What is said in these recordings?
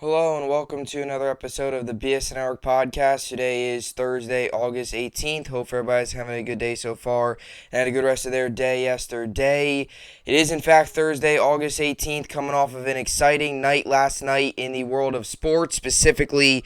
Hello and welcome to another episode of the BSN podcast. Today is Thursday, August 18th. Hope everybody's having a good day so far and had a good rest of their day yesterday. It is in fact Thursday, August 18th, coming off of an exciting night last night in the world of sports, specifically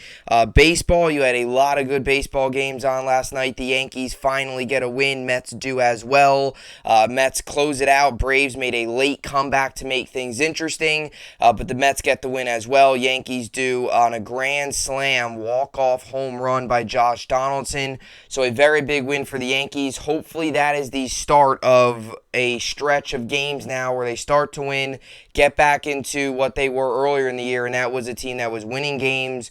baseball. You had a lot of good baseball games on last night. The Yankees finally get a win. Mets do as well. Mets close it out. Braves made a late comeback to make things interesting, but the Mets get the win as well. Yankees do on a grand slam walk-off home run by Josh Donaldson. So a very big win for the Yankees. Hopefully that is the start of a stretch of games now where they start to win, get back into what they were earlier in the year, and that was a team that was winning games,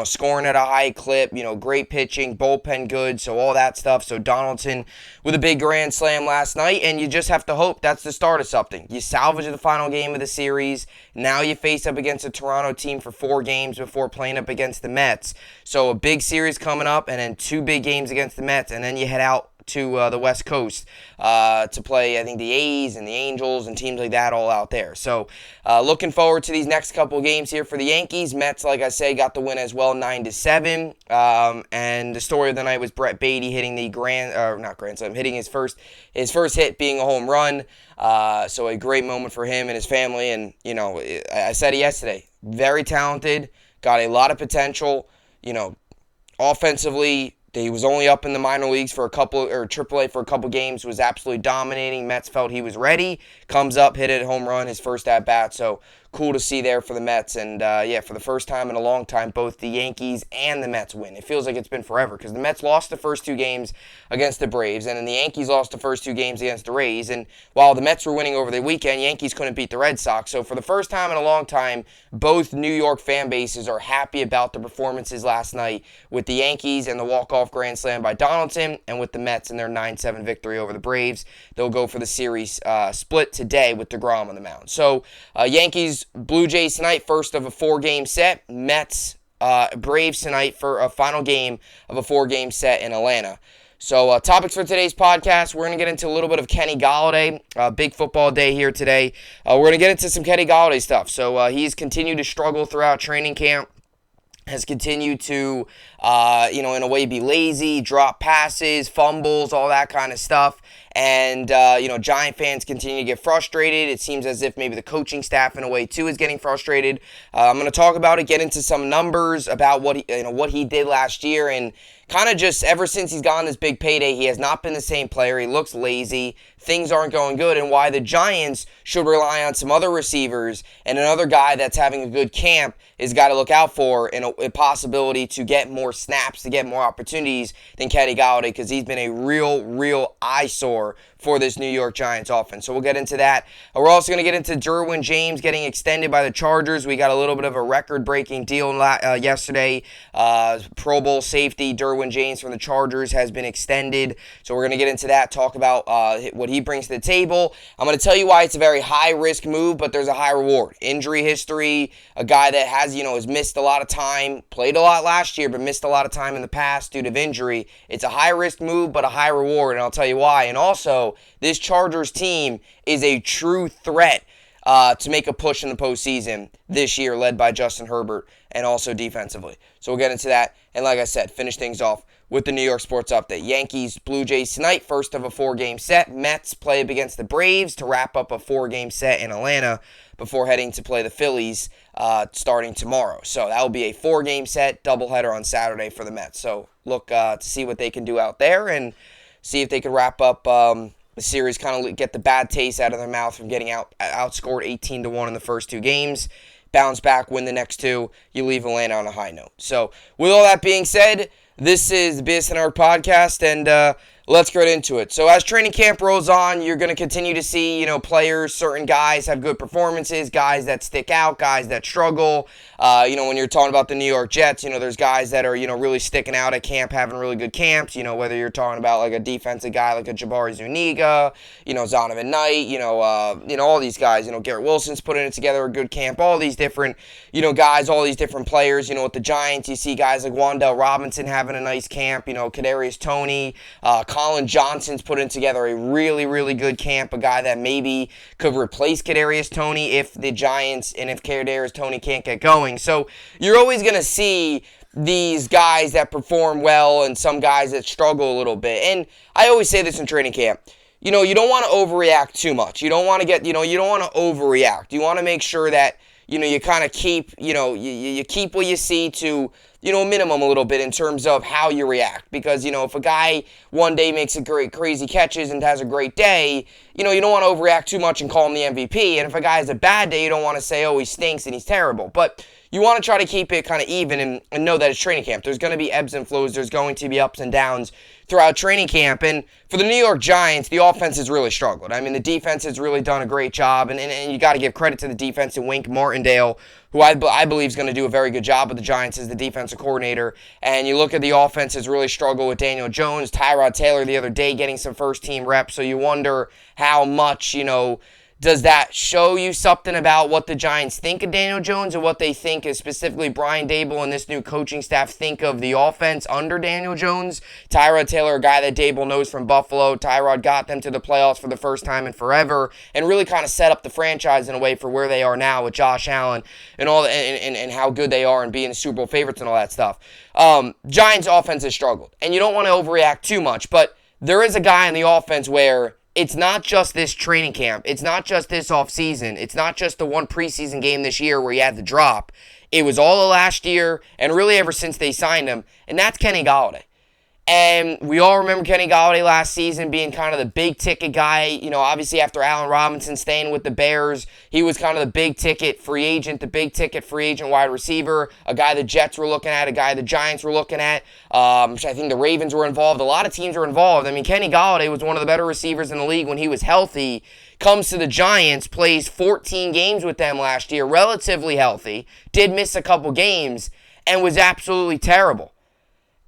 scoring at a high clip, great pitching, bullpen good, so all that stuff. So Donaldson with a big grand slam last night, and you just have to hope that's the start of something. You salvage the final game of the series. Now you face up against a Toronto team for 4 games before playing up against the Mets. So a big series coming up, and then 2 big games against the Mets, and then you head out to the West Coast to play, I think, the A's and the Angels and teams like that all out there. So looking forward to these next couple games here for the Yankees. Mets, like I say, got the win as well, 9-7. And the story of the night was Brett Baty hitting the hitting his first hit being a home run. So a great moment for him and his family. And, I said it yesterday, very talented, got a lot of potential, offensively. He was only up in the minor leagues for AAA for a couple games, was absolutely dominating. Mets felt he was ready. Comes up, hit a home run, his first at-bat. So cool to see there for the Mets. And, for the first time in a long time, both the Yankees and the Mets win. It feels like it's been forever because the Mets lost the first 2 games against the Braves, and then the Yankees lost the first 2 games against the Rays. And while the Mets were winning over the weekend, Yankees couldn't beat the Red Sox. So for the first time in a long time, both New York fan bases are happy about the performances last night with the Yankees and the walk-off grand slam by Donaldson, and with the Mets and their 9-7 victory over the Braves. They'll go for the series split today with DeGrom on the mound. So Yankees, Blue Jays tonight, first of a 4-game set. Mets, Braves tonight for a final game of a 4-game set in Atlanta. So topics for today's podcast, we're going to get into a little bit of Kenny Golladay. Big football day here today. We're going to get into some Kenny Golladay stuff. So he's continued to struggle throughout training camp. Has continued to, in a way, be lazy, drop passes, fumbles, all that kind of stuff. And, Giant fans continue to get frustrated. It seems as if maybe the coaching staff, in a way, too, is getting frustrated. I'm going to talk about it, get into some numbers about what he did last year, and kind of just ever since he's gotten this big payday, he has not been the same player. He looks lazy. Things aren't going good, and why the Giants should rely on some other receivers and another guy that's having a good camp is got to look out for, and a possibility to get more snaps, to get more opportunities than Kenny Golladay, because he's been a real eyesore for this New York Giants offense. So we'll get into that. We're also going to get into Derwin James getting extended by the Chargers. We got a little bit of a record-breaking deal yesterday. Pro Bowl safety Derwin James from the Chargers has been extended. So we're going to get into that, talk about what he brings to the table. I'm going to tell you why it's a very high-risk move, but there's a high reward. Injury history, a guy that has missed a lot of time, played a lot last year, but missed a lot of time in the past due to injury. It's a high-risk move, but a high reward, and I'll tell you why. And also, this Chargers team is a true threat to make a push in the postseason this year, led by Justin Herbert, and also defensively. So we'll get into that, and like I said, finish things off with the New York sports update. Yankees, Blue Jays tonight, first of a 4-game set. Mets play up against the Braves to wrap up a 4-game set in Atlanta before heading to play the Phillies starting tomorrow. So that will be a 4-game set, doubleheader on Saturday for the Mets. So look to see what they can do out there and see if they can wrap up the series, kind of get the bad taste out of their mouth from getting outscored 18-1 in the first 2 games. Bounce back, win the next 2. You leave Atlanta on a high note. So with all that being said, this is the BSN podcast, and let's get into it. So as training camp rolls on, you're going to continue to see, players, certain guys have good performances, guys that stick out, guys that struggle. When you're talking about the New York Jets, there's guys that are, really sticking out at camp, having really good camps, whether you're talking about like a defensive guy like a Jabari Zuniga, Zonovan Knight, all these guys, Garrett Wilson's putting it together a good camp, all these different, guys, all these different players, with the Giants, you see guys like Wan'Dale Robinson having a nice camp, Kadarius Toney, Colin Johnson's putting together a really, really good camp, a guy that maybe could replace Kadarius Toney if the Giants and if Kadarius Toney can't get going. So you're always going to see these guys that perform well and some guys that struggle a little bit. And I always say this in training camp. You don't want to overreact too much. You don't want to you don't want to overreact. You want to make sure that, you kind of keep, you keep what you see to, a minimum a little bit in terms of how you react. Because, if a guy one day makes a great, crazy catches and has a great day, you don't want to overreact too much and call him the MVP. And if a guy has a bad day, you don't want to say, oh, he stinks and he's terrible. But you want to try to keep it kind of even and know that it's training camp. There's going to be ebbs and flows. There's going to be ups and downs throughout training camp. And for the New York Giants, the offense has really struggled. I mean, the defense has really done a great job. And you got to give credit to the defense and Wink Martindale, who I believe is going to do a very good job with the Giants as the defensive coordinator. And you look at the offense has really struggled with Daniel Jones, Tyrod Taylor the other day getting some first-team reps. So you wonder how much, does that show you something about what the Giants think of Daniel Jones and what they think is specifically Brian Daboll and this new coaching staff think of the offense under Daniel Jones? Tyrod Taylor, a guy that Daboll knows from Buffalo. Tyrod got them to the playoffs for the first time in forever and really kind of set up the franchise in a way for where they are now with Josh Allen and all and how good they are and being the Super Bowl favorites and all that stuff. Giants offense has struggled. And you don't want to overreact too much, but there is a guy in the offense where it's not just this training camp. It's not just this offseason. It's not just the one preseason game this year where he had the drop. It was all of last year and really ever since they signed him, and that's Kenny Golladay. And we all remember Kenny Golladay last season being kind of the big-ticket guy. Obviously after Allen Robinson staying with the Bears, he was kind of the big-ticket free agent wide receiver, a guy the Jets were looking at, a guy the Giants were looking at. I think the Ravens were involved. A lot of teams were involved. I mean, Kenny Golladay was one of the better receivers in the league when he was healthy. Comes to the Giants, plays 14 games with them last year, relatively healthy, did miss a couple games, and was absolutely terrible.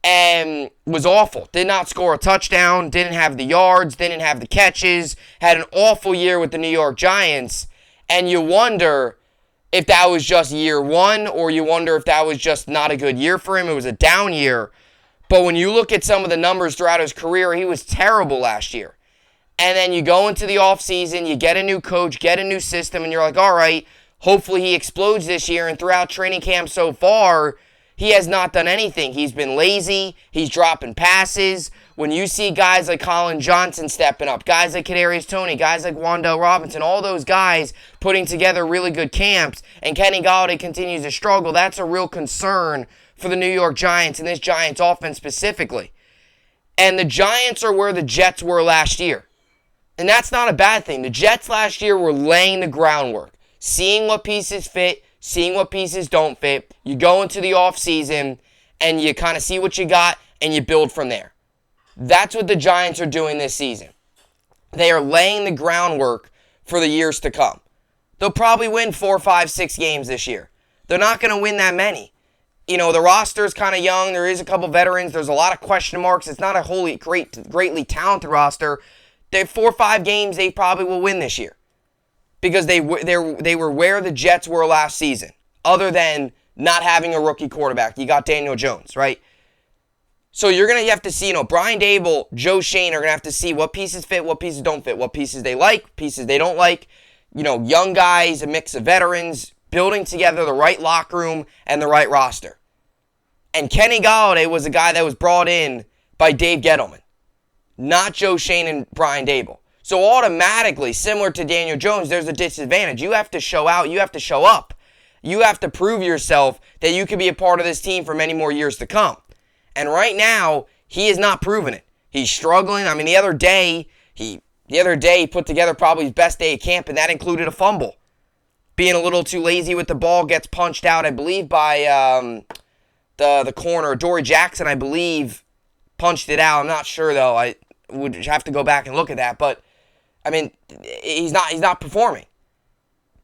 And was awful. Did not score a touchdown, didn't have the yards, didn't have the catches, had an awful year with the New York Giants. And you wonder if that was just year one, or you wonder if that was just not a good year for him. It was a down year. But when you look at some of the numbers throughout his career, he was terrible last year. And then you go into the offseason, you get a new coach, get a new system, and you're like, all right, hopefully he explodes this year. And throughout training camp so far, he has not done anything. He's been lazy. He's dropping passes. When you see guys like Colin Johnson stepping up, guys like Kadarius Toney, guys like Wan'Dale Robinson, all those guys putting together really good camps, and Kenny Golladay continues to struggle, that's a real concern for the New York Giants and this Giants offense specifically. And the Giants are where the Jets were last year. And that's not a bad thing. The Jets last year were laying the groundwork, seeing what pieces fit, seeing what pieces don't fit. You go into the offseason and you kind of see what you got and you build from there. That's what the Giants are doing this season. They are laying the groundwork for the years to come. They'll probably win 4, 5, 6 games this year. They're not going to win that many. The roster is kind of young. There is a couple veterans. There's a lot of question marks. It's not a greatly talented roster. They have 4 or 5 games they probably will win this year. Because they were where the Jets were last season, other than not having a rookie quarterback. You got Daniel Jones, right? So you're going to have to see, Brian Daboll, Joe Schoen are going to have to see what pieces fit, what pieces don't fit, what pieces they like, pieces they don't like. Young guys, a mix of veterans, building together the right locker room and the right roster. And Kenny Golladay was a guy that was brought in by Dave Gettleman, not Joe Schoen and Brian Daboll. So automatically, similar to Daniel Jones, there's a disadvantage. You have to show out. You have to show up. You have to prove yourself that you can be a part of this team for many more years to come. And right now, he is not proving it. He's struggling. I mean, the other day, he put together probably his best day at camp, and that included a fumble. Being a little too lazy with the ball, gets punched out, I believe, by the corner. Dory Jackson, I believe, punched it out. I'm not sure, though. I would have to go back and look at that. But I mean, he's not performing.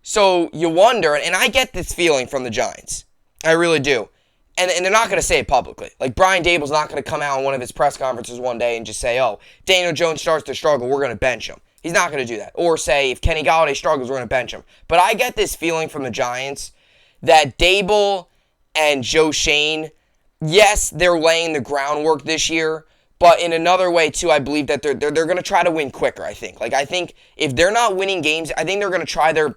So you wonder, and I get this feeling from the Giants. I really do. And they're not going to say it publicly. Like, Brian Daboll's not going to come out in one of his press conferences one day and just say, oh, Daniel Jones starts to struggle, we're going to bench him. He's not going to do that. Or say, if Kenny Golladay struggles, we're going to bench him. But I get this feeling from the Giants that Daboll and Joe Schoen, yes, they're laying the groundwork this year, But in another way, too, I believe that they're going to try to win quicker, I think. I think if they're not winning games, I think they're going to try their...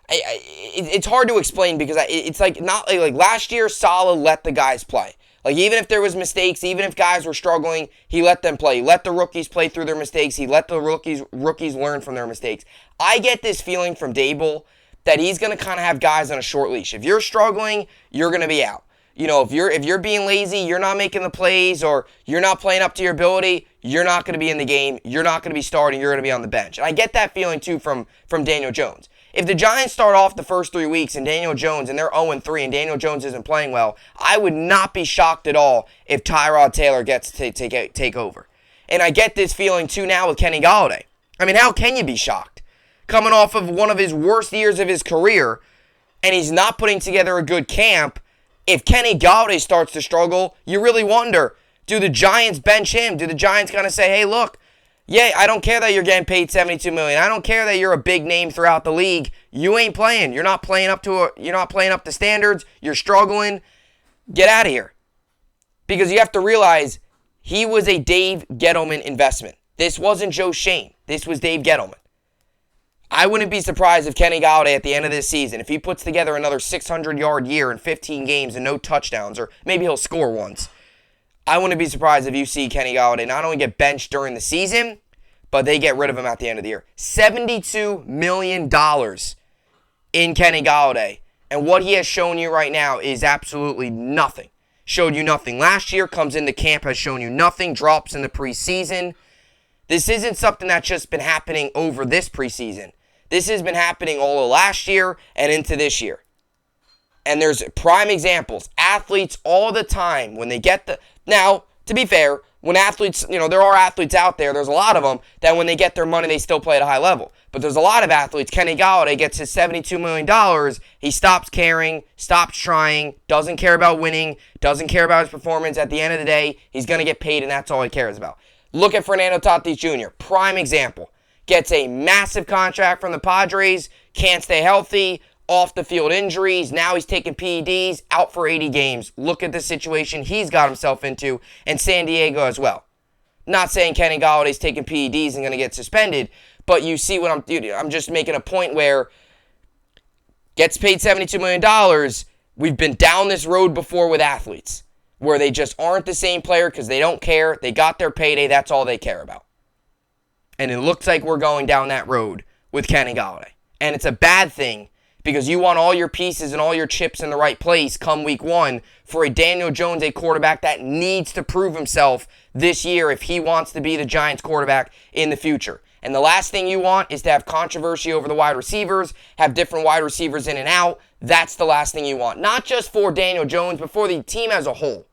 it's hard to explain because it's not like last year, Saleh let the guys play. Even if there was mistakes, even if guys were struggling, he let them play. He let the rookies play through their mistakes. He let the rookies learn from their mistakes. I get this feeling from Dable that he's going to kind of have guys on a short leash. If you're struggling, you're going to be out. If you're being lazy, you're not making the plays, or you're not playing up to your ability, you're not going to be in the game. You're not going to be starting. You're going to be on the bench. And I get that feeling, too, from Daniel Jones. If the Giants start off the first 3 weeks and they're 0-3 and Daniel Jones isn't playing well, I would not be shocked at all if Tyrod Taylor gets to take over. And I get this feeling, too, now with Kenny Golladay. I mean, how can you be shocked? Coming off of one of his worst years of his career, and he's not putting together a good camp, if Kenny Golladay starts to struggle, you really wonder, do the Giants bench him? Do the Giants kind of say, hey, look, yeah, I don't care that you're getting paid $72 million. I don't care that you're a big name throughout the league. You ain't playing. You're not playing up to standards. You're struggling. Get out of here. Because you have to realize he was a Dave Gettleman investment. This wasn't Joe Shane. This was Dave Gettleman. I wouldn't be surprised if Kenny Golladay at the end of this season, if he puts together another 600-yard year in 15 games and no touchdowns, or maybe he'll score once, I wouldn't be surprised if you see Kenny Golladay not only get benched during the season, but they get rid of him at the end of the year. $72 million in Kenny Golladay. And what he has shown you right now is absolutely nothing. Showed you nothing last year, comes into camp, has shown you nothing, drops in the preseason. This isn't something that's just been happening over this preseason. This has been happening all of last year and into this year. And there's prime examples. Athletes all the time, when they get the... Now, to be fair, when athletes, there are athletes out there, there's a lot of them, that when they get their money, they still play at a high level. But there's a lot of athletes. Kenny Golladay gets his $72 million. He stops caring, stops trying, doesn't care about winning, doesn't care about his performance. At the end of the day, he's going to get paid, and that's all he cares about. Look at Fernando Tatis Jr., prime example. Gets a massive contract from the Padres, can't stay healthy, off the field injuries. Now he's taking PEDs, out for 80 games. Look at the situation he's got himself into, and San Diego as well. Not saying Kenny Galladay's taking PEDs and going to get suspended, but you see what I'm just making a point where gets paid $72 million. We've been down this road before with athletes, where they just aren't the same player because they don't care. They got their payday. That's all they care about. And it looks like we're going down that road with Kenny Golladay. And it's a bad thing, because you want all your pieces and all your chips in the right place come week one for a Daniel Jones, a quarterback that needs to prove himself this year if he wants to be the Giants quarterback in the future. And the last thing you want is to have controversy over the wide receivers, have different wide receivers in and out. That's the last thing you want. Not just for Daniel Jones, but for the team as a whole.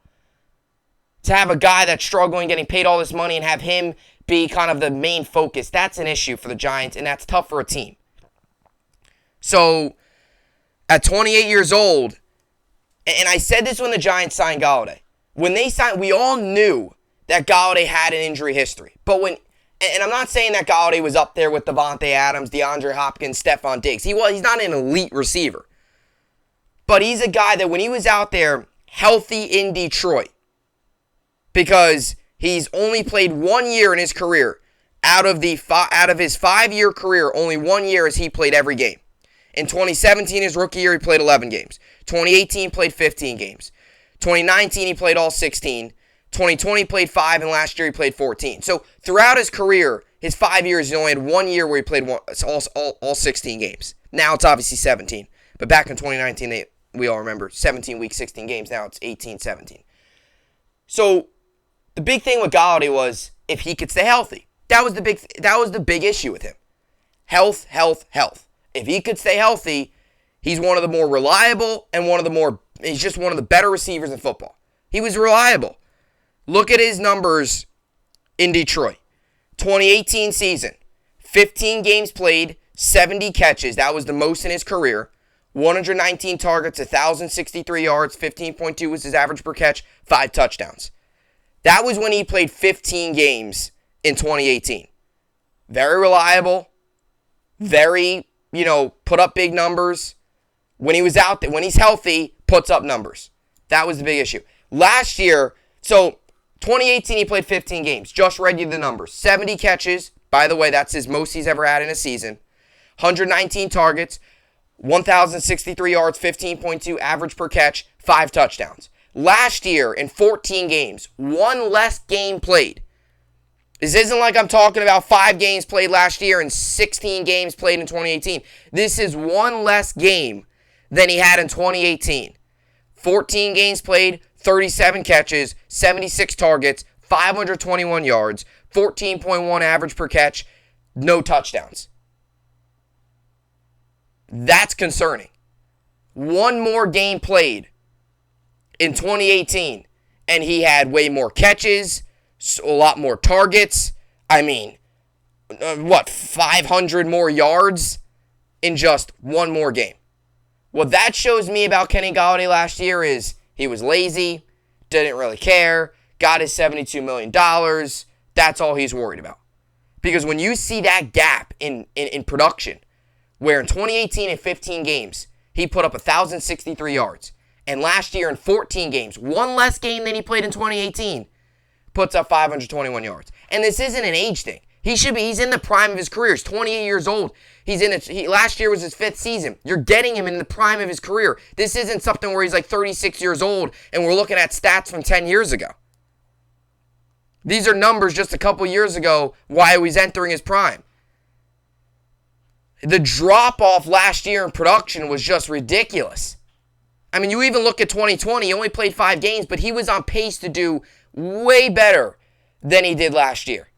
To have a guy that's struggling, getting paid all this money, and have him be kind of the main focus, that's an issue for the Giants, and that's tough for a team. So, at 28 years old, and I said this when the Giants signed Golladay. When they signed, we all knew that Golladay had an injury history. But and I'm not saying that Golladay was up there with Devontae Adams, DeAndre Hopkins, Stephon Diggs. He's not an elite receiver. But he's a guy that when he was out there healthy in Detroit, because he's only played 1 year in his career, out of his 5-year career, only 1 year has he played every game. In 2017, his rookie year, he played 11 games. 2018, played 15 games. 2019, he played all 16. 2020, played 5, and last year, he played 14. So, throughout his career, his 5 years, he only had 1 year where he played all 16 games. Now, it's obviously 17. But back in 2019, we all remember, 17 weeks, 16 games. Now, it's 18, 17. So, the big thing with Golladay was if he could stay healthy. That was the big issue with him. Health, health, health. If he could stay healthy, he's one of the more reliable and he's just one of the better receivers in football. He was reliable. Look at his numbers in Detroit. 2018 season, 15 games played, 70 catches. That was the most in his career. 119 targets, 1,063 yards, 15.2 was his average per catch, 5 touchdowns. That was when he played 15 games in 2018. Very reliable, very, put up big numbers. When he was out there, when he's healthy, puts up numbers. That was the big issue. Last year, so 2018, he played 15 games. Just read you the numbers. 70 catches. By the way, that's his most he's ever had in a season. 119 targets, 1,063 yards, 15.2 average per catch, 5 touchdowns. Last year, in 14 games, one less game played. This isn't like I'm talking about 5 games played last year and 16 games played in 2018. This is one less game than he had in 2018. 14 games played, 37 catches, 76 targets, 521 yards, 14.1 average per catch, no touchdowns. That's concerning. One more game played in 2018, and he had way more catches, a lot more targets. 500 more yards in just one more game. What that shows me about Kenny Golladay last year is he was lazy, didn't really care, got his $72 million. That's all he's worried about. Because when you see that gap in production, where in 2018 in 15 games, he put up 1,063 yards, and last year in 14 games, one less game than he played in 2018, puts up 521 yards. And this isn't an age thing. He's in the prime of his career. He's 28 years old. Last year was his 5th season. You're getting him in the prime of his career. This isn't something where he's like 36 years old and we're looking at stats from 10 years ago. These are numbers just a couple years ago while he was entering his prime. The drop-off last year in production was just ridiculous. You even look at 2020, he only played 5 games, but he was on pace to do way better than he did last year.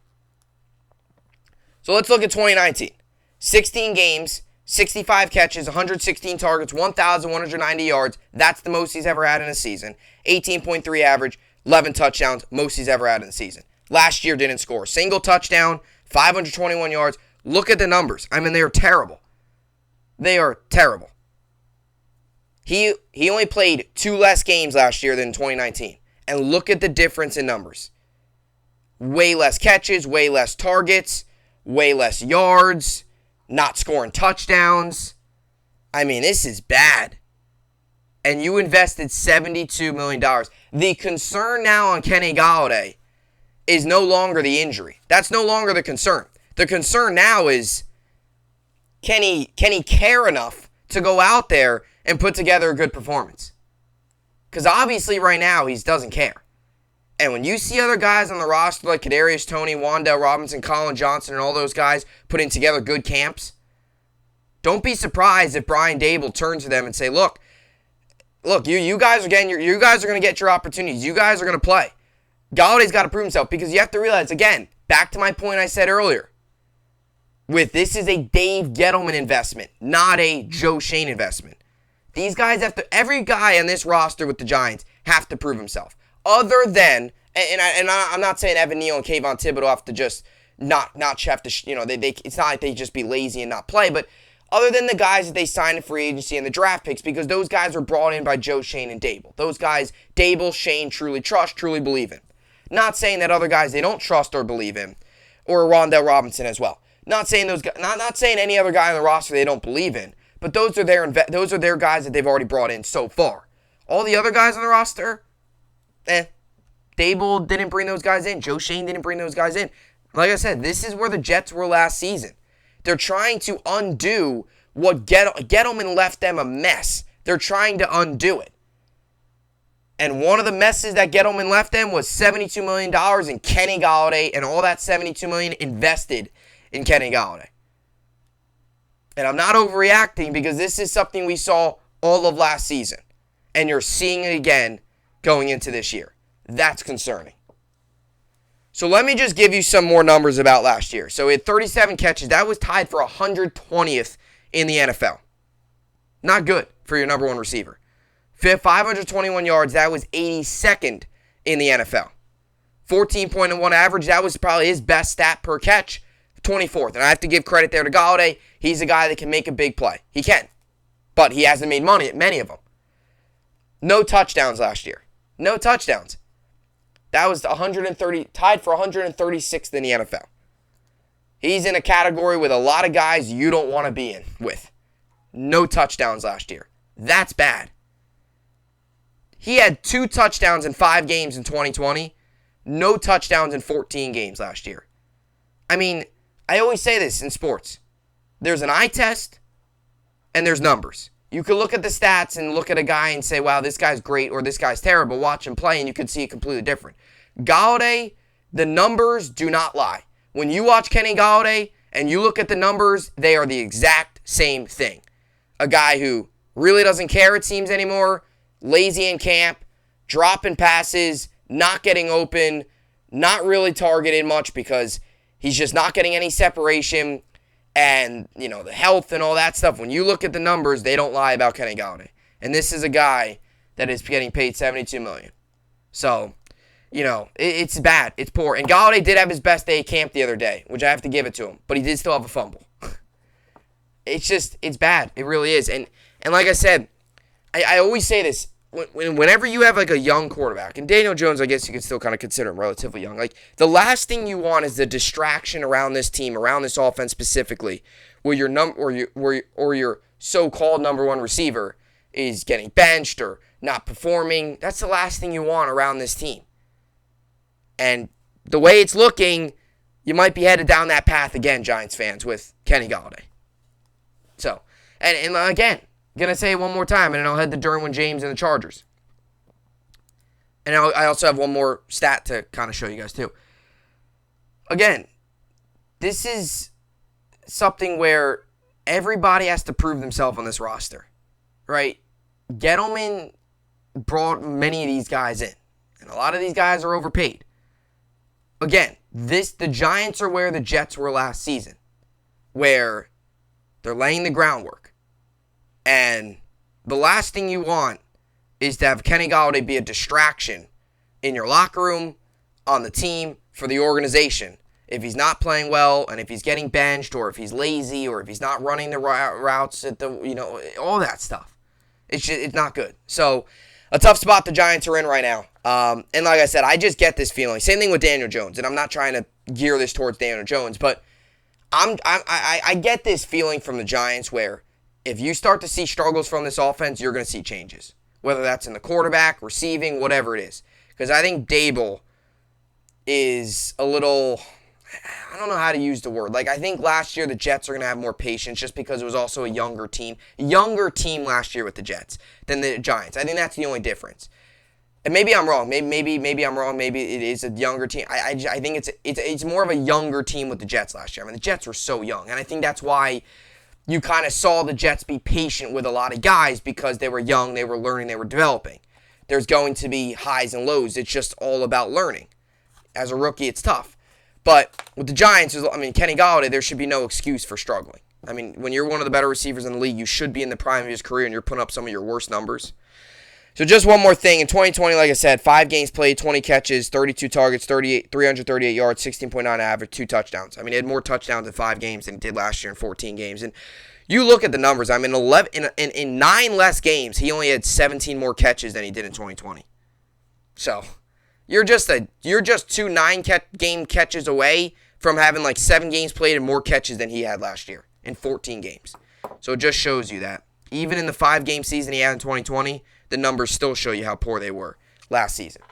So let's look at 2019. 16 games, 65 catches, 116 targets, 1,190 yards. That's the most he's ever had in a season. 18.3 average, 11 touchdowns, most he's ever had in a season. Last year didn't score a single touchdown, 521 yards. Look at the numbers. They are terrible. They are terrible. He only played 2 less games last year than 2019. And look at the difference in numbers. Way less catches, way less targets, way less yards, not scoring touchdowns. This is bad. And you invested $72 million. The concern now on Kenny Golladay is no longer the injury. That's no longer the concern. The concern now is, can he care enough to go out there and put together a good performance? Because obviously right now he doesn't care. And when you see other guys on the roster like Kadarius Toney, Wan'Dale Robinson, Colin Johnson, and all those guys putting together good camps, don't be surprised if Brian Dable turns to them and say, look, you guys are going to get your opportunities. You guys are going to play. Galladay's got to prove himself, because you have to realize, again, back to my point I said earlier, this is a Dave Gettleman investment, not a Joe Schoen investment. These guys every guy on this roster with the Giants have to prove himself. Other than, I'm not saying Evan Neal and Kayvon Thibodeau have to just not have to, it's not like they just be lazy and not play, but other than the guys that they signed in free agency and the draft picks, because those guys were brought in by Joe Schoen and Dable. Those guys, Dable, Schoen truly trust, truly believe in. Not saying that other guys they don't trust or believe in, or Wan'Dale Robinson as well. Not saying those guys, not saying any other guy on the roster they don't believe in, but those are their guys that they've already brought in so far. All the other guys on the roster, Dable didn't bring those guys in. Joe Schoen didn't bring those guys in. Like I said, this is where the Jets were last season. They're trying to undo what Gettleman left them a mess. They're trying to undo it. And one of the messes that Gettleman left them was $72 million in Kenny Golladay, and all that $72 million invested in Kenny Golladay. And I'm not overreacting, because this is something we saw all of last season. And you're seeing it again going into this year. That's concerning. So let me just give you some more numbers about last year. So he had 37 catches. That was tied for 120th in the NFL. Not good for your number one receiver. 521 yards. That was 82nd in the NFL. 14.1 average. That was probably his best stat per catch. 24th. And I have to give credit there to Golladay. He's a guy that can make a big play. He can. But he hasn't made money at many of them. No touchdowns last year. No touchdowns. That was tied for 136th in the NFL. He's in a category with a lot of guys you don't want to be in with. No touchdowns last year. That's bad. He had 2 touchdowns in 5 games in 2020. no touchdowns in 14 games last year. I mean, I always say this in sports. There's an eye test and there's numbers. You could look at the stats and look at a guy and say, wow, this guy's great or this guy's terrible. Watch him play and you could see it completely different. Golladay, the numbers do not lie. When you watch Kenny Golladay and you look at the numbers, they are the exact same thing. A guy who really doesn't care, it seems, anymore, lazy in camp, dropping passes, not getting open, not really targeted much because he's just not getting any separation. And, you know, the health and all that stuff, when you look at the numbers, they don't lie about Kenny Golladay. And this is a guy that is getting paid $72 million. So, you know, it's bad. It's poor. And Golladay did have his best day at camp the other day, which I have to give it to him. But he did still have a fumble. It's bad. It really is. And like I said, I always say this. Whenever you have like a young quarterback, and Daniel Jones, I guess you could still kind of consider him relatively young. Like the last thing you want is the distraction around this team, around this offense specifically, where your so-called number one receiver is getting benched or not performing. That's the last thing you want around this team. And the way it's looking, you might be headed down that path again, Giants fans, with Kenny Golladay. So, and again, going to say it one more time, and then I'll head to Derwin James and the Chargers. And I also have one more stat to kind of show you guys, too. Again, this is something where everybody has to prove themselves on this roster, right? Gettleman brought many of these guys in, and a lot of these guys are overpaid. Again, the Giants are where the Jets were last season, where they're laying the groundwork. And the last thing you want is to have Kenny Golladay be a distraction in your locker room, on the team, for the organization. If he's not playing well, and if he's getting benched, or if he's lazy, or if he's not running the routes at the, you know, all that stuff. It's not good. So, a tough spot the Giants are in right now. And like I said, I just get this feeling. Same thing with Daniel Jones, and I'm not trying to gear this towards Daniel Jones, but I get this feeling from the Giants where if you start to see struggles from this offense, you're going to see changes. Whether that's in the quarterback, receiving, whatever it is. Because I think Dable is a little, I don't know how to use the word. Like, I think last year the Jets are going to have more patience just because it was also a younger team. Younger team last year with the Jets than the Giants. I think that's the only difference. And maybe I'm wrong. Maybe I'm wrong. Maybe it is a younger team. I think it's more of a younger team with the Jets last year. I mean, the Jets were so young. And I think that's why you kind of saw the Jets be patient with a lot of guys because they were young, they were learning, they were developing. There's going to be highs and lows. It's just all about learning. As a rookie, it's tough. But with the Giants, Kenny Golladay, there should be no excuse for struggling. I mean, when you're one of the better receivers in the league, you should be in the prime of his career and you're putting up some of your worst numbers. So just one more thing. In 2020, like I said, 5 games played, 20 catches, 32 targets, 338 yards, 16.9 average, 2 touchdowns. I mean, he had more touchdowns in 5 games than he did last year in 14 games. And you look at the numbers. I mean, in 9 less games, he only had 17 more catches than he did in 2020. So you're just 2 9-game catches away from having like 7 games played and more catches than he had last year in 14 games. So it just shows you that even in the 5-game season he had in 2020, the numbers still show you how poor they were last season.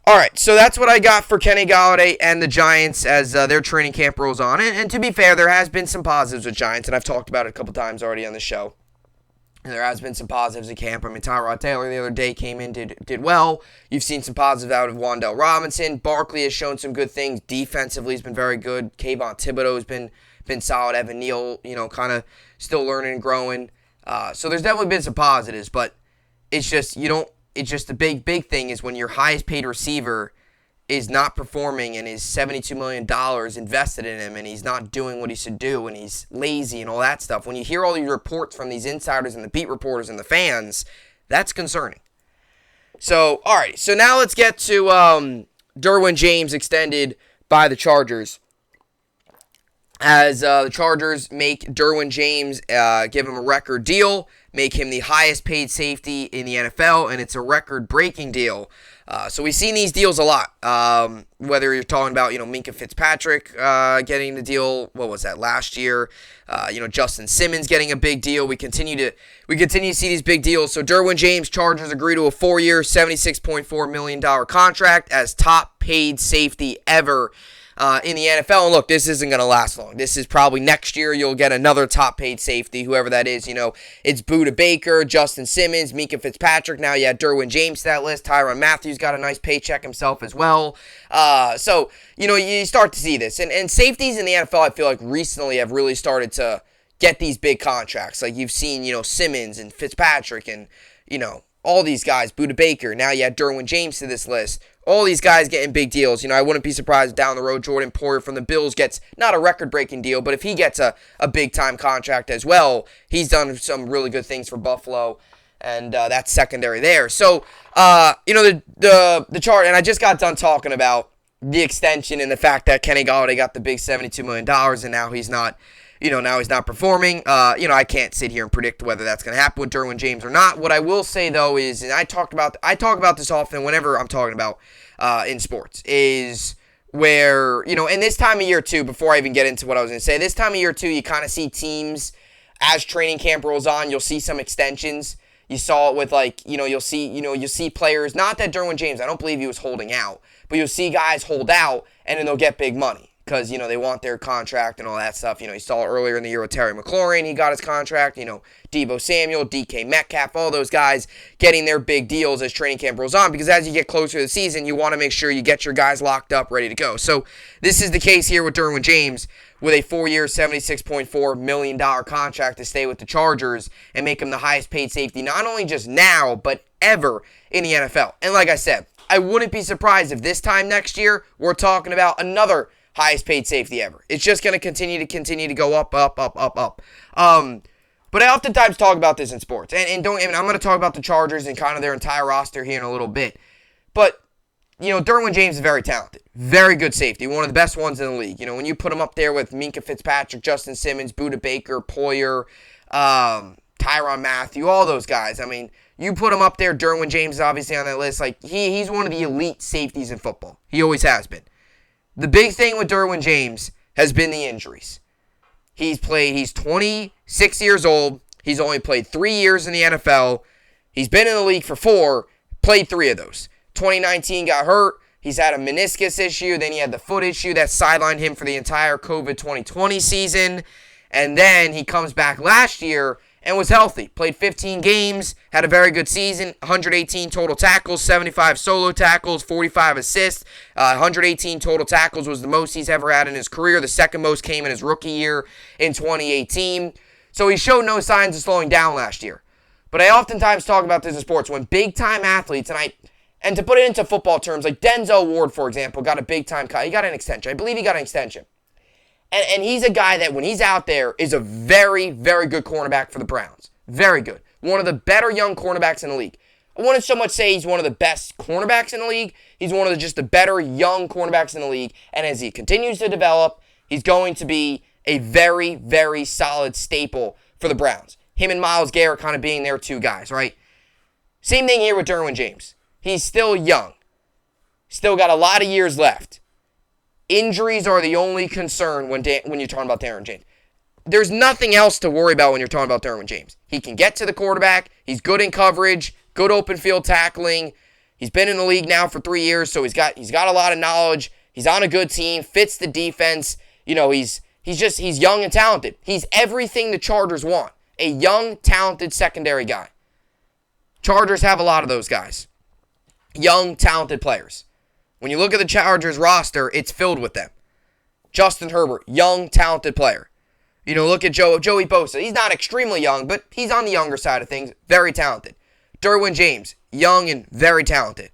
All right, so that's what I got for Kenny Golladay and the Giants as their training camp rolls on. And to be fair, there has been some positives with Giants, and I've talked about it a couple times already on the show. And there has been some positives at camp. I mean, Tyrod Taylor the other day came in, did well. You've seen some positives out of Wan'Dale Robinson. Barkley has shown some good things. Defensively, he's been very good. Kayvon Thibodeau has been solid. Evan Neal, kind of still learning and growing. So there's definitely been some positives, but it's just the big thing is when your highest paid receiver is not performing and is $72 million invested in him and he's not doing what he should do and he's lazy and all that stuff. When you hear all these reports from these insiders and the beat reporters and the fans, that's concerning. So, all right. So now let's get to Derwin James extended by the Chargers. as the Chargers make Derwin James, give him a record deal, make him the highest paid safety in the NFL, and it's a record-breaking deal. So we've seen these deals a lot. Whether you're talking about, Minkah Fitzpatrick getting the deal, what was that, last year? Justin Simmons getting a big deal. We continue to see these big deals. So Derwin James, Chargers agree to a 4-year, $76.4 million contract as top paid safety ever in the NFL. And look, this isn't going to last long. This is probably next year you'll get another top-paid safety, whoever that is. It's Budda Baker, Justin Simmons, Minkah Fitzpatrick. Now you add Derwin James to that list. Tyrann Mathieu got a nice paycheck himself as well. So you start to see this. And safeties in the NFL, I feel like recently have really started to get these big contracts. Like you've seen, Simmons and Fitzpatrick and, all these guys, Budda Baker. Now you add Derwin James to this list. All these guys getting big deals. I wouldn't be surprised down the road Jordan Poyer from the Bills gets not a record-breaking deal, but if he gets a big-time contract as well, he's done some really good things for Buffalo, and that's secondary there. So, the chart, and I just got done talking about the extension and the fact that Kenny Golladay got the big $72 million, and now he's not performing. I can't sit here and predict whether that's going to happen with Derwin James or not. What I will say, though, is, and I talk about this often whenever I'm talking about in sports, is where, and this time of year, too, before I even get into what I was going to say, this time of year, too, you kind of see teams, as training camp rolls on, you'll see some extensions. You saw it with, you'll see players, not that Derwin James, I don't believe he was holding out, but you'll see guys hold out, and then they'll get big money. Because, they want their contract and all that stuff. You saw it earlier in the year with Terry McLaurin. He got his contract. Deebo Samuel, DK Metcalf, all those guys getting their big deals as training camp rolls on. Because as you get closer to the season, you want to make sure you get your guys locked up, ready to go. So this is the case here with Derwin James with a 4-year, $76.4 million contract to stay with the Chargers and make him the highest paid safety, not only just now, but ever in the NFL. And like I said, I wouldn't be surprised if this time next year we're talking about another highest paid safety ever. It's just going to continue to go up. But I oftentimes talk about this in sports. And I'm going to talk about the Chargers and kind of their entire roster here in a little bit. But, Derwin James is very talented. Very good safety. One of the best ones in the league. When you put him up there with Minkah Fitzpatrick, Justin Simmons, Budda Baker, Poyer, Tyrann Mathieu, all those guys. I mean, you put him up there. Derwin James is obviously on that list. He's one of the elite safeties in football. He always has been. The big thing with Derwin James has been the injuries. He's 26 years old. He's only played 3 years in the NFL. He's been in the league for 4, played 3 of those. 2019 got hurt. He's had a meniscus issue. Then he had the foot issue that sidelined him for the entire COVID 2020 season. And then he comes back last year and was healthy. Played 15 games, had a very good season, 118 total tackles, 75 solo tackles, 45 assists. 118 total tackles was the most he's ever had in his career. The second most came in his rookie year in 2018. So he showed no signs of slowing down last year. But I oftentimes talk about this in sports when big-time athletes, and to put it into football terms, like Denzel Ward, for example, got a big-time cut. He got an extension. I believe he got an extension. And he's a guy that when he's out there is a very, very good cornerback for the Browns. Very good. One of the better young cornerbacks in the league. I wouldn't so much say he's one of the best cornerbacks in the league. He's one of just the better young cornerbacks in the league. And as he continues to develop, he's going to be a very, very solid staple for the Browns. Him and Myles Garrett kind of being their 2 guys, right? Same thing here with Derwin James. He's still young. Still got a lot of years left. Injuries are the only concern when you're talking about Derwin James. There's nothing else to worry about when you're talking about Derwin James. He can get to the quarterback. He's good in coverage, good open field tackling. He's been in the league now for 3 years, so he's got a lot of knowledge. He's on a good team, fits the defense. He's young and talented. He's everything the Chargers want. A young, talented secondary guy. Chargers have a lot of those guys. Young, talented players. When you look at the Chargers roster, it's filled with them. Justin Herbert, young, talented player. Look at Joey Bosa. He's not extremely young, but he's on the younger side of things. Very talented. Derwin James, young and very talented.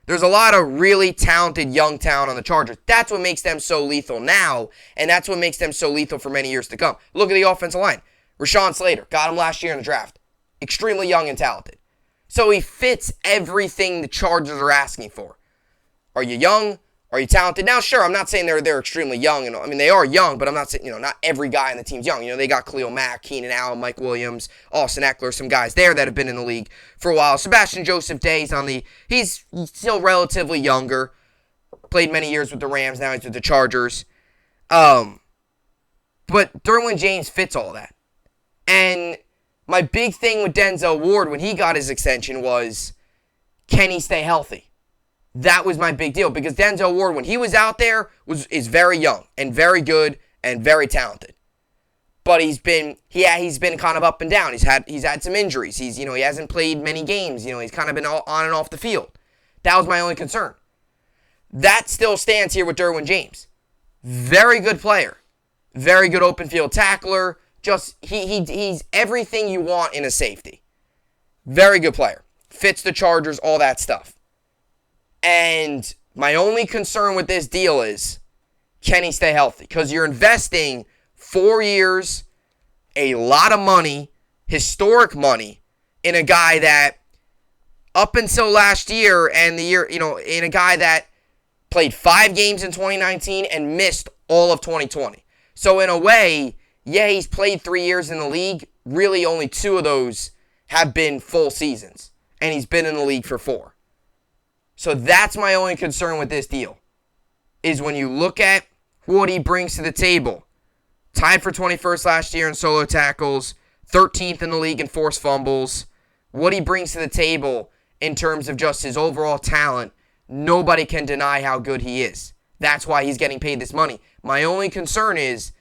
There's a lot of really talented young talent on the Chargers. That's what makes them so lethal now, and that's what makes them so lethal for many years to come. Look at the offensive line. Rashawn Slater, got him last year in the draft. Extremely young and talented. So he fits everything the Chargers are asking for. Are you young? Are you talented? Now, sure, I'm not saying they're extremely young. I mean, they are young, but I'm not saying, not every guy on the team's young. They got Khalil Mack, Keenan Allen, Mike Williams, Austin Eckler, some guys there that have been in the league for a while. Sebastian Joseph Day's he's still relatively younger. Played many years with the Rams, now he's with the Chargers. But Derwin James fits all that. And my big thing with Denzel Ward when he got his extension was, can he stay healthy? That was my big deal because Denzel Ward, when he was out there, is very young and very good and very talented. But he's been kind of up and down. He's had some injuries. He hasn't played many games. He's kind of been on and off the field. That was my only concern. That still stands here with Derwin James. Very good player. Very good open field tackler. Just he's everything you want in a safety. Very good player. Fits the Chargers, all that stuff. And my only concern with this deal is, can he stay healthy? Because you're investing 4 years, a lot of money, historic money, in a guy that, up until last year and the year, in a guy that played 5 games in 2019 and missed all of 2020. So in a way, yeah, he's played 3 years in the league. Really, only 2 of those have been full seasons. And he's been in the league for 4. So that's my only concern with this deal, is when you look at what he brings to the table. Tied for 21st last year in solo tackles, 13th in the league in forced fumbles. What he brings to the table in terms of just his overall talent, nobody can deny how good he is. That's why he's getting paid this money. My only concern is,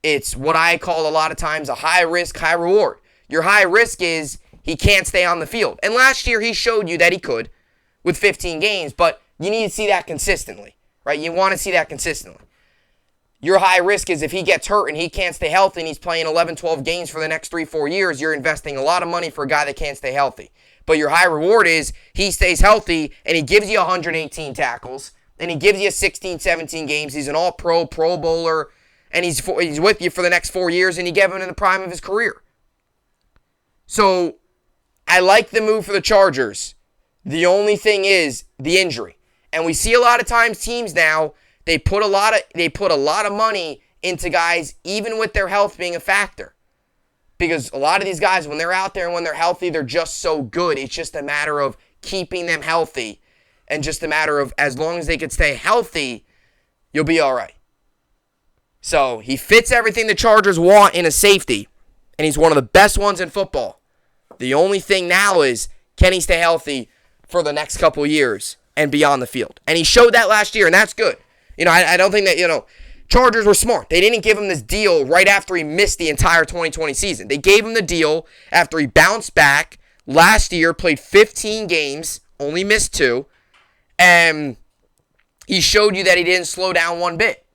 it's what I call a lot of times a high risk, high reward. Your high risk is he can't stay on the field. And last year he showed you that he could with 15 games, but you need to see that consistently, right? You want to see that consistently. Your high risk is if he gets hurt and he can't stay healthy and he's playing 11, 12 games for the next 3-4 years, you're investing a lot of money for a guy that can't stay healthy. But your high reward is he stays healthy and he gives you 118 tackles and he gives you 16, 17 games. He's an all-pro, Pro Bowler, and he's with you for the next 4 years, and you give him in the prime of his career. So I like the move for the Chargers. The only thing is the injury. And we see a lot of times teams now, they put a lot of money into guys even with their health being a factor. Because a lot of these guys, when they're out there and when they're healthy, they're just so good. It's just a matter of keeping them healthy. And just a matter of, as long as they can stay healthy, you'll be all right. So he fits everything the Chargers want in a safety. And he's one of the best ones in football. The only thing now is, can he stay healthy for the next couple years and beyond the field? And he showed that last year, and that's good. I don't think that, Chargers were smart. They didn't give him this deal right after he missed the entire 2020 season. They gave him the deal after he bounced back last year, played 15 games, only missed 2, and he showed you that he didn't slow down one bit.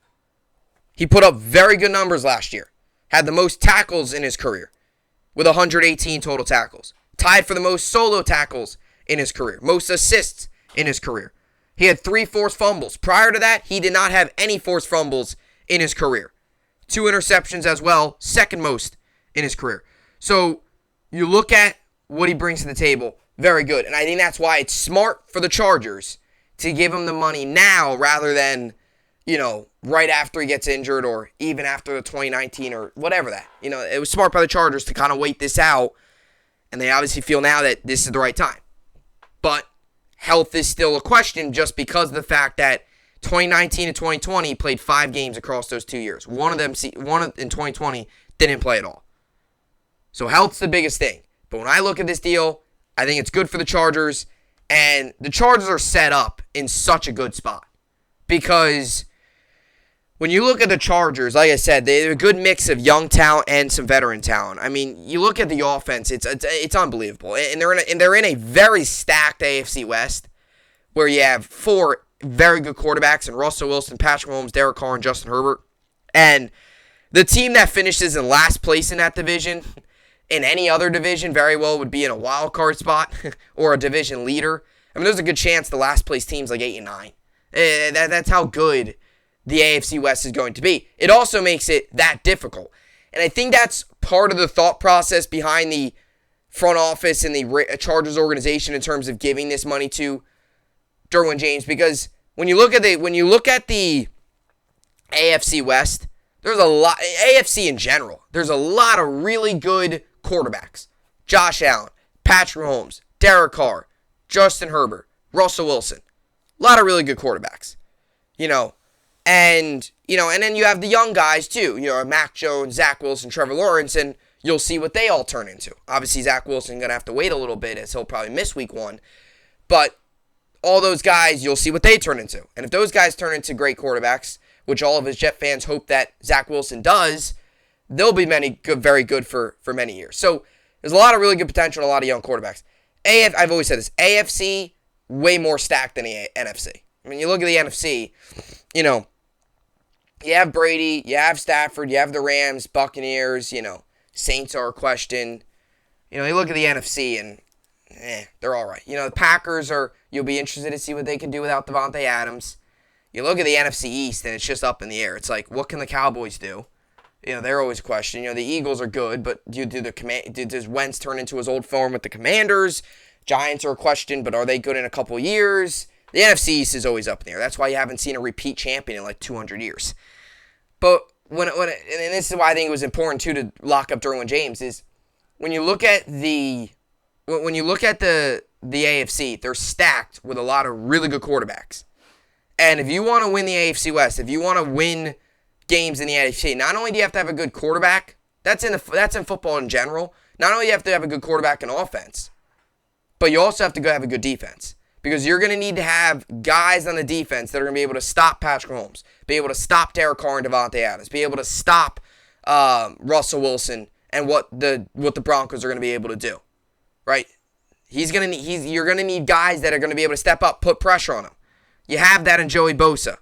He put up very good numbers last year. Had the most tackles in his career with 118 total tackles. Tied for the most solo tackles in his career. Most assists in his career. He had 3 forced fumbles. Prior to that, he did not have any forced fumbles in his career. 2 interceptions as well, second most in his career. So you look at what he brings to the table, very good. And I think that's why it's smart for the Chargers to give him the money now rather than, right after he gets injured or even after the 2019 or whatever that. It was smart by the Chargers to kind of wait this out. And they obviously feel now that this is the right time. But health is still a question just because of the fact that 2019 and 2020 he played 5 games across those 2 years. One in 2020 didn't play at all. So health's the biggest thing. But when I look at this deal, I think it's good for the Chargers. And the Chargers are set up in such a good spot. Because when you look at the Chargers, like I said, they're a good mix of young talent and some veteran talent. I mean, you look at the offense, it's unbelievable. And they're in a very stacked AFC West where you have 4 very good quarterbacks in Russell Wilson, Patrick Mahomes, Derek Carr, and Justin Herbert. And the team that finishes in last place in that division, in any other division, very well would be in a wild card spot or a division leader. I mean, there's a good chance the last place team's like 8 and 9. That's how good the AFC West is going to be. It also makes it that difficult. And I think that's part of the thought process behind the front office and the Chargers organization in terms of giving this money to Derwin James, because when you look at the AFC West, there's a lot, AFC in general, there's a lot of really good quarterbacks. Josh Allen, Patrick Mahomes, Derek Carr, Justin Herbert, Russell Wilson. A lot of really good quarterbacks. And then you have the young guys too. Mac Jones, Zach Wilson, Trevor Lawrence, and you'll see what they all turn into. Obviously, Zach Wilson's going to have to wait a little bit as he'll probably miss week 1. But all those guys, you'll see what they turn into. And if those guys turn into great quarterbacks, which all of his Jet fans hope that Zach Wilson does, they'll be very good for many years. So there's a lot of really good potential and a lot of young quarterbacks. I've always said this, AFC, way more stacked than the NFC. I mean, you look at the NFC, you have Brady, you have Stafford, you have the Rams, Buccaneers, Saints are a question. You look at the NFC and they're all right. The Packers you'll be interested to see what they can do without Devontae Adams. You look at the NFC East and it's just up in the air. It's like, what can the Cowboys do? They're always a question. The Eagles are good, but does Wentz turn into his old form with the Commanders? Giants are a question, but are they good in a couple years? The NFC East is always up in the air. That's why you haven't seen a repeat champion in like 200 years. But and this is why I think it was important too to lock up Derwin James is when you look at the AFC, they're stacked with a lot of really good quarterbacks. And if you want to win the AFC West, if you want to win games in the AFC, not only do you have to have a good quarterback, that's in football in general. Not only do you have to have a good quarterback and offense, but you also have to have a good defense. Because you're going to need to have guys on the defense that are going to be able to stop Patrick Mahomes, be able to stop Derek Carr and Devontae Adams, be able to stop Russell Wilson and what the Broncos are going to be able to do, right? You're going to need guys that are going to be able to step up, put pressure on him. You have that in Joey Bosa.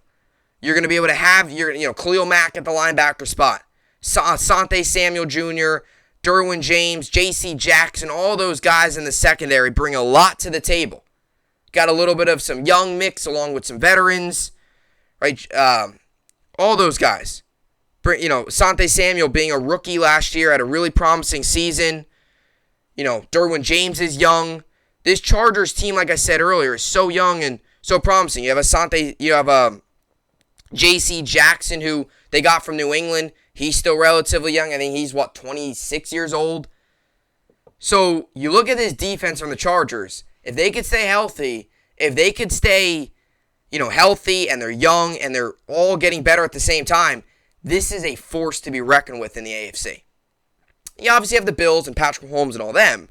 You're going to be able to have Khalil Mack at the linebacker spot, Asante Samuel Jr., Derwin James, J.C. Jackson, all those guys in the secondary bring a lot to the table. Got a little bit of some young mix along with some veterans, right? All those guys. Asante Samuel being a rookie last year had a really promising season. Derwin James is young. This Chargers team, like I said earlier, is so young and so promising. You have J.C. Jackson, who they got from New England. He's still relatively young. I think he's, 26 years old? So you look at this defense from the Chargers. If they could stay healthy, healthy and they're young and they're all getting better at the same time, this is a force to be reckoned with in the AFC. You obviously have the Bills and Patrick Mahomes and all them,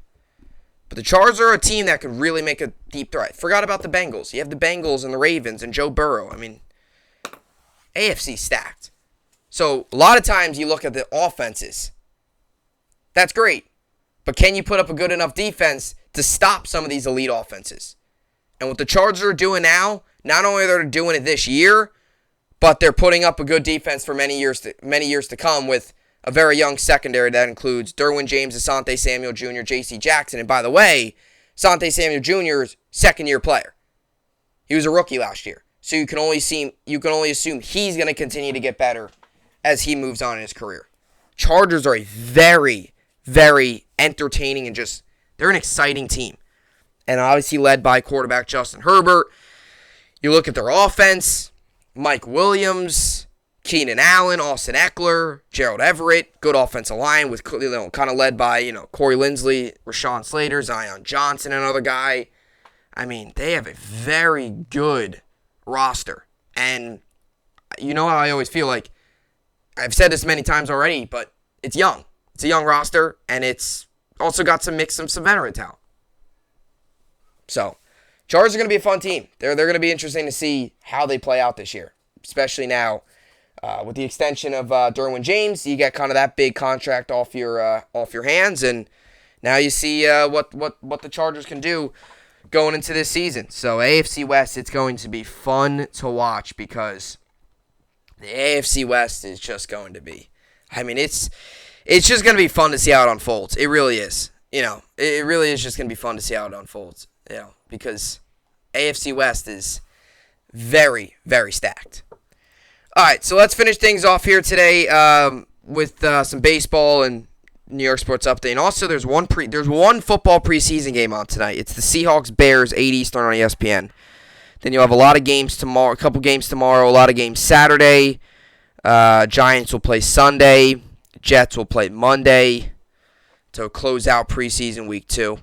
but the Chargers are a team that could really make a deep threat. Forgot about the Bengals. You have the Bengals and the Ravens and Joe Burrow. I mean, AFC stacked. So a lot of times you look at the offenses. That's great. But can you put up a good enough defense to stop some of these elite offenses? And what the Chargers are doing now, not only are they doing it this year, but they're putting up a good defense for many years to come with a very young secondary that includes Derwin James, Asante Samuel Jr., J.C. Jackson. And by the way, Asante Samuel Jr. is second-year player. He was a rookie last year. So you can only assume he's going to continue to get better as he moves on in his career. Chargers are a very, very entertaining and they're an exciting team. And obviously led by quarterback Justin Herbert. You look at their offense, Mike Williams, Keenan Allen, Austin Eckler, Gerald Everett, good offensive line with kind of led by Corey Linsley, Rashawn Slater, Zion Johnson, another guy. I mean, they have a very good roster. And how I always feel like I've said this many times already, but it's young. It's a young roster, and it's also got some veteran talent. So, Chargers are going to be a fun team. They're going to be interesting to see how they play out this year, especially now with the extension of Derwin James. You get kind of that big contract off your hands, and now you see what the Chargers can do going into this season. So, AFC West, it's going to be fun to watch because the AFC West is just going to be, it's just going to be fun to see how it unfolds. It really is. It really is just going to be fun to see how it unfolds, because AFC West is very, very stacked. All right, so let's finish things off here today with some baseball and New York Sports Update. And also, there's one football preseason game on tonight. It's the Seahawks-Bears, 8 Eastern on ESPN. Then you'll have a lot of games tomorrow, a couple games tomorrow, a lot of games Saturday. Giants will play Sunday. Jets will play Monday to close out preseason week 2.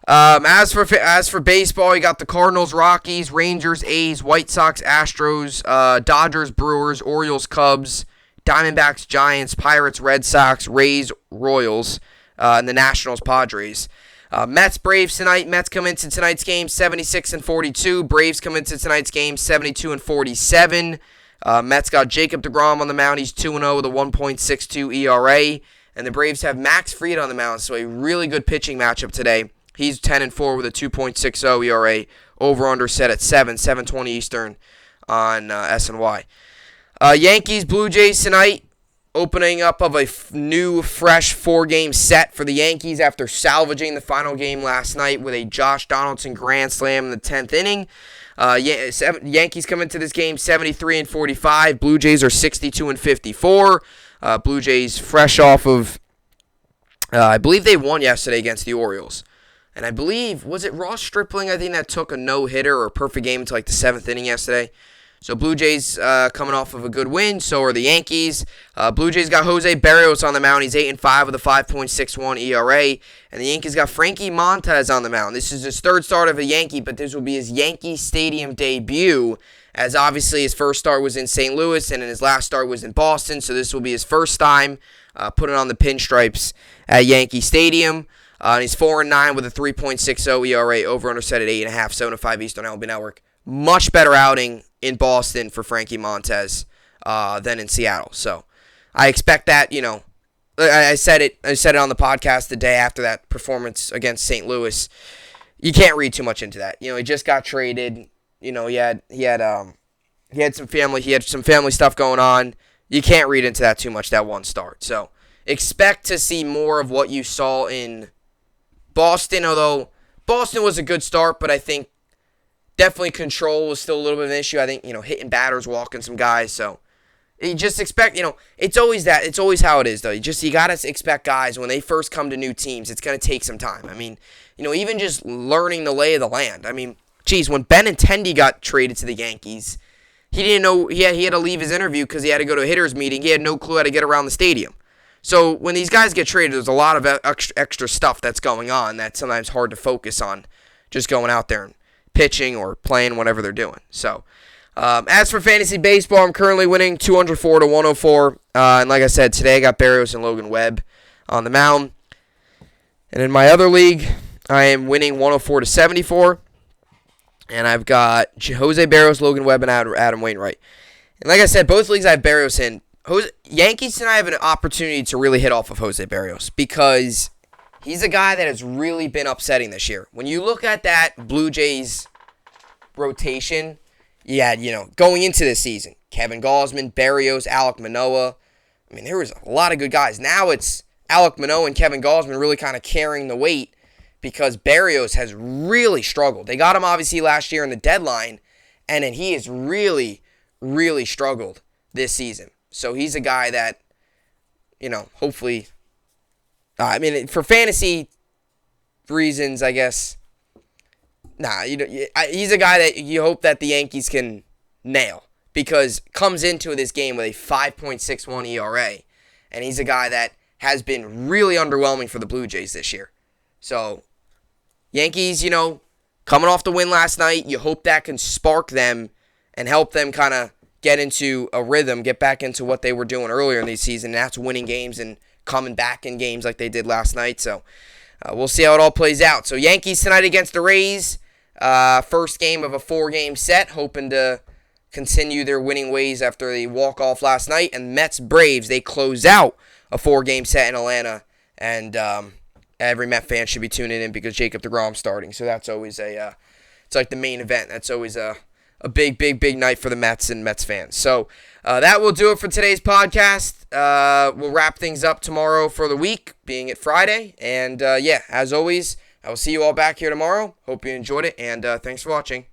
As for baseball, you got the Cardinals, Rockies, Rangers, A's, White Sox, Astros, Dodgers, Brewers, Orioles, Cubs, Diamondbacks, Giants, Pirates, Red Sox, Rays, Royals, and the Nationals, Padres. Mets, Braves tonight. Mets come into tonight's game 76-42. Braves come into tonight's game 72-47. Mets got Jacob deGrom on the mound. He's 2-0 with a 1.62 ERA. And the Braves have Max Fried on the mound, so a really good pitching matchup today. He's 10-4 with a 2.60 ERA. Over-under set at 7:20 Eastern on SNY. Yankees, Blue Jays tonight. Opening up of a new, fresh 4-game set for the Yankees after salvaging the final game last night with a Josh Donaldson grand slam in the 10th inning. Yankees come into this game 73-45. Blue Jays are 62-54. Blue Jays fresh off of, I believe they won yesterday against the Orioles. And I believe, was it Ross Stripling, I think, that took a no-hitter or a perfect game until like the 7th inning yesterday. So Blue Jays coming off of a good win. So are the Yankees. Blue Jays got Jose Berrios on the mound. He's 8-5 with a 5.61 ERA. And the Yankees got Frankie Montas on the mound. This is his third start of a Yankee, but this will be his Yankee Stadium debut, as obviously his first start was in St. Louis and his last start was in Boston. So this will be his first time putting on the pinstripes at Yankee Stadium. And he's 4-9 with a 3.60 ERA. Over-under set at 8.5, 7-5 Eastern MLB Network. Much better outing in Boston for Frankie Montas than in Seattle. So I expect that, I said it on the podcast the day after that performance against St. Louis. You can't read too much into that. He just got traded. He had some family stuff going on. You can't read into that too much, that one start. So expect to see more of what you saw in Boston, although Boston was a good start, but I think definitely control was still a little bit of an issue. I think, hitting batters, walking some guys. So you just expect, it's always that. It's always how it is, though. You got to expect guys, when they first come to new teams, it's going to take some time. I mean, even just learning the lay of the land. I mean, geez, when Benintendi got traded to the Yankees, he didn't know, he had to leave his interview because he had to go to a hitter's meeting. He had no clue how to get around the stadium. So when these guys get traded, there's a lot of extra stuff that's going on that's sometimes hard to focus on just going out there and pitching or playing whatever they're doing. So as for fantasy baseball, I'm currently winning 204-104. And like I said, today I got Berrios and Logan Webb on the mound. And in my other league, I am winning 104-74. And I've got Jose Berrios, Logan Webb, and Adam Wainwright. And like I said, both leagues I have Berrios in. Yankees tonight have an opportunity to really hit off of Jose Berrios because he's a guy that has really been upsetting this year. When you look at that Blue Jays rotation, you had, going into this season, Kevin Gausman, Berrios, Alek Manoah. I mean, there was a lot of good guys. Now it's Alek Manoah and Kevin Gausman really kind of carrying the weight because Berrios has really struggled. They got him obviously last year in the deadline, and then he has really, really struggled this season. So he's a guy that, hopefully, for fantasy reasons, I guess, he's a guy that you hope that the Yankees can nail because comes into this game with a 5.61 ERA, and he's a guy that has been really underwhelming for the Blue Jays this year. So Yankees, coming off the win last night, you hope that can spark them and help them kind of get into a rhythm, get back into what they were doing earlier in the season, and that's winning games and coming back in games like they did last night. So we'll see how it all plays out. So Yankees tonight against the Rays, first game of a 4-game set, hoping to continue their winning ways after the walk-off last night. And Mets-Braves, they close out a 4-game set in Atlanta, and every Met fan should be tuning in because Jacob deGrom's starting. So that's always it's like the main event. That's always a big night for the Mets and Mets fans. So that will do it for today's podcast. We'll wrap things up tomorrow for the week, being it Friday. And as always, I will see you all back here tomorrow. Hope you enjoyed it, and thanks for watching.